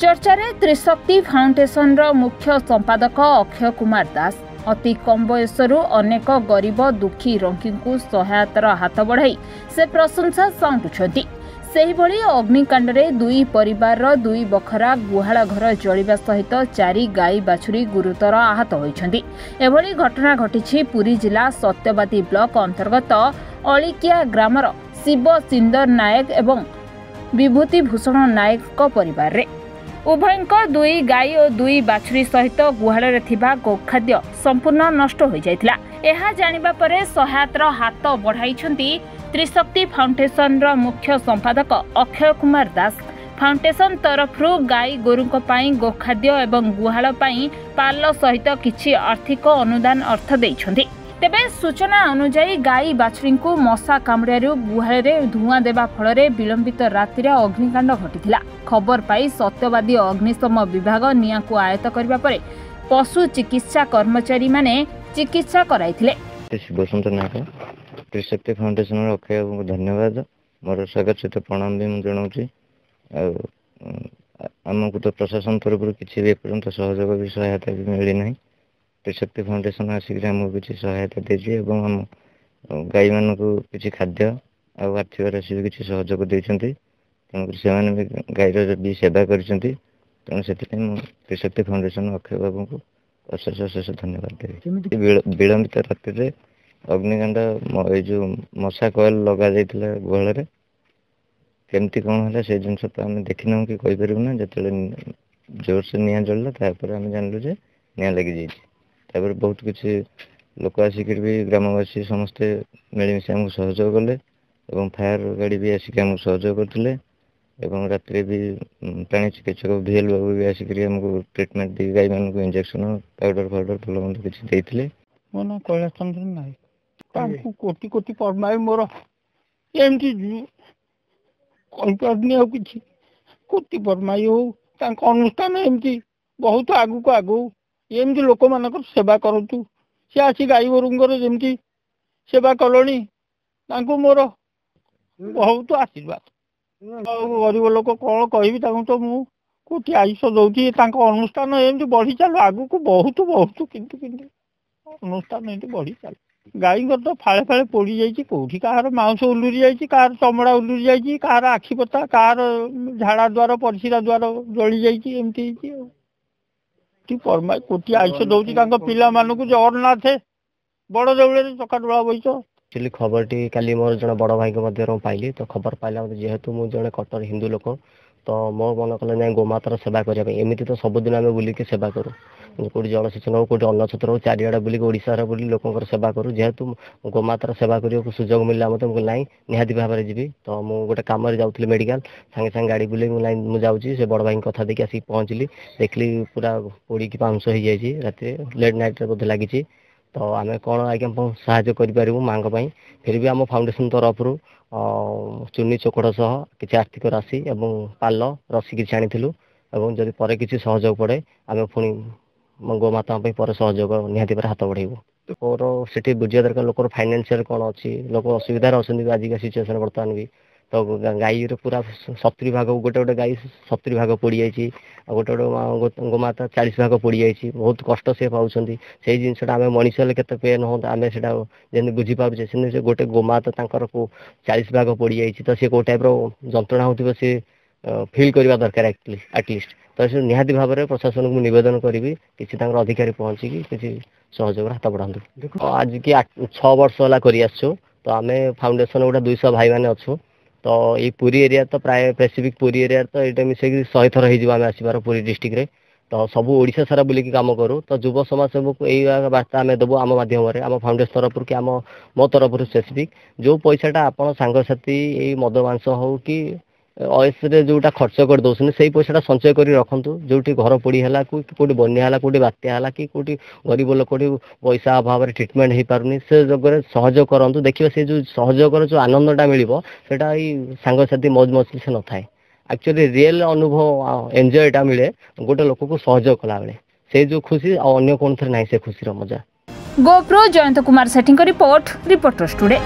चर्चारे त्रिशक्ति foundation मुख्य संपादक अक्षय कुमार दास अति कम बयसरू अनेक गरीब दुखी रोगी को सहायतार हाथ बढ़ाई से प्रशंसा साउंटुछंती। सेहिभଳି अग्निकांड दुई परिवार दुई बखरा गुहाल घर जलिबा सहित 4 गाई बाछुरी गुरुतर आहत होइछंती। एभଳି घटना घटिछि पुरी जिला सत्यवादी ब्लॉक अंतर्गत अलिकिया ग्रामर शिव सिंदर नायक एवं विभूति भूषण नायक परिवार रे। उभयंक 2 गाई और 2 बाछुरी सहित गुहाल गोखाद्य संपूर्ण नष्ट हो जाइथिला। एहा जानिबा परे सहायतार हाथ बढ़ाइछंती त्रिशक्ति फाउंडेशन मुख्य संपादक अक्षय कुमार दास। फाउंडेशन तरफरु गाई गोरुक पई गोखाद्य एवं गुहाल पई पाल सहित किछि आर्थिक अनुदान अर्थ दैछंती। तेबे सूचना अनुसार गाई बाछुरी को मशा कामुड़ियारू गुहाल धुआं देवा फल विलंबित राति अग्निकांड घटिथिला। खबर पाई सत्यवादी अग्निशम विभाग निया को आयत्त करबा परे पशु चिकित्सा कर्मचारी माने चिकित्सा कराइथिले। शिवसंत नायक त्रिशक्ति फाउंडेशन अक्षय को धन्यवाद। मोर स्वागत सहित प्रणाम भी मुझे जनाऊँ। आमको तो प्रशासन तरफ किसी भी एपर्यंत सहयोग भी सहायता भी मिली ना। त्रिशक्ति फाउंडेशन आसिक आमको किसी सहायता देती और आम गाई मान को किसी खाद्य आर्थिक राशि भी किसी सहयोग देती। तेणुक से गाईर भी सेवा कर त्रिशक्ति फाउंडेशन अक्षय बाबू को अशेष अशेष धन्यवाद देवी। विलंबित राति अग्निकांड जो मशा कॉइल लगा जाइथिला गुहाल केमती कौन है से जिनस तो आम देखना कि ना जो जोर से निआ जल्ला आम जानलु जे निआ लगी जाइए। बहुत किसी लोक आसिक भी ग्रामवासी समस्ते मिलमिशि आमको सहयोग कले और फायर गाड़ी भी आसिक आमको सहयोग करते एवं रात्रि भी प्राणी चिकित्सक VL बाबू भी आसिक आमको ट्रिटमेंट दी गाई मान को इंजेक्शन पाउडर फाउडर भल मंद किसी देते। मो ना कैलाश चंद्र नायक कोटि कोटि परमाई मोर एमती कहीपारे कि कोटि परमाई हो अनुष्ठान एमती बहुत आगु को आगु एमती लोक मान सेवा करूँ सी आसी गाई गोरुंर जमी सेवा कलोनी मोर बहुत आशीर्वाद। गरीब लोक कौन कहि तो मु कोटि आयुष दौती अनुष्ठान एमती बढ़ी चलो आगु को बहुत बहुत किंतु अनुष्ठान एमती बढ़ी चलो। गाई तो फाड़े फाड़े पोड़ी जाइए कौटी कहार मांस उलूरी जाइए कहार चमड़ा उलूरी जाइए कहार आखिपता कहार झाड़ा द्वार परिस्रा द्वार जली जाइए एमती परमा कोटि आयुष दौती पिला मानक जगन्नाथ बड़ देउले चकाडोला बैस। एक्चुअली खबर टी काली मोर जन बड़ भाई के पाइली तो खबर पाइला जेहेतु मुझे जड़े कट्टर हिंदू लोक तो मो मन कला ना गोमातार सेवा करने एमती तो सबुदिन आम बुलिक सेवा करूँ कौटी जलसेचन हो कौटी अन्नछत्र हो चारिआडे बुलिक ओडिशा बुली लोक सेवा करूँ। जेहेतु गोमातार सेवा करने को सुजोग मिलला मत नाई निहाती भाव में जी तो मुझे गोटे कम जाऊँगी मेडिकल सागे सागे गाड़ी बुले मुझे से बड़ भाई कथा देखिए आसिक पहुँचली देखली पूरा पोड़ी की पाउंस हो जाए राति लेट नाइट बोधे लगी तो आम कौन आज्ञा साहाय्य करूँ माँ फिर भी आम फाउंडेशन तरफ चुनी चोकड़ सह किसी आर्थिक राशि और पाल रसी किसी आनी और जब पर किसी सहयोग पड़े आम पुणी गोमाता पर सहयोग निहाती पर हाथ बढ़ेबू। और से बुझा दरकार लोक फाइनेंशियल कौन अच्छी लोक असुविधार अच्छा आजिका सिचुएसन बर्तमान भी तो गाई पूरा 70 भाग गोटे गोटे गाई 70 भाग पोड़ी जाइए गोटे गोटे गोमाता 40 भाग पोड़ी जाइए बहुत कष्ट से पाँच से जिनसा आम मनीष के पेन हो आम से जमी बुझीपारे से गोटे गोमाता 40 भाग पोड़ी जाइए तो सी कौ टाइप जंत्रणा हो सी फिल करवा दरकार एटलिस्ट तो से निहाती भाव में प्रशासन को निवेदन करी किसी अधिकारी पहुँचिकी किसी सहयोग हाथ बढ़ातु। आज की 6 वर्ष है कर तो आम फाउंडेशन गोटे 200 भाई मैंने अच्छू तो ये पुरी एरिया तो प्राय स्पेसिफिक पुरी एरिया तो ये मिसेक 100 थर हो आसबार पुरी डिस्ट्रिक्ट रे तो सब ओडिशा सारा बुलिकी काम करूँ तो युव समाज सेवक यही बार्ता आम देवु आम मध्यम आम फाउंडेशन तरफ कि आम मो तरफ स्पेसिफिक जो पैसाटा आप सांगसाथी ये मद मांस हो कि अयसरे जोटा खर्च कर दौरान से पैसा संचय कर रखु जो घर पोड़ी है कौटी बन्या कौटी बात्या है कि कौटी गरीब लोक पैसा अभाव में ट्रिटमेंट हो पारनी से जगह सहयोग करूँ देखिए से जो सहयोग जो आनंदटा मिल सेटा सांगसाथी मौज मस्ती से न थाए एक्चुअली रियल अनुभव एंजॉयटा मिले गोटे लोक को सहयोग कला बेले से जो खुशी अन्य कौन थे ना से खुशी मजा। गोप्रो जयंत कुमार सेठी रिपोर्ट रिपोर्टर्स टुडे।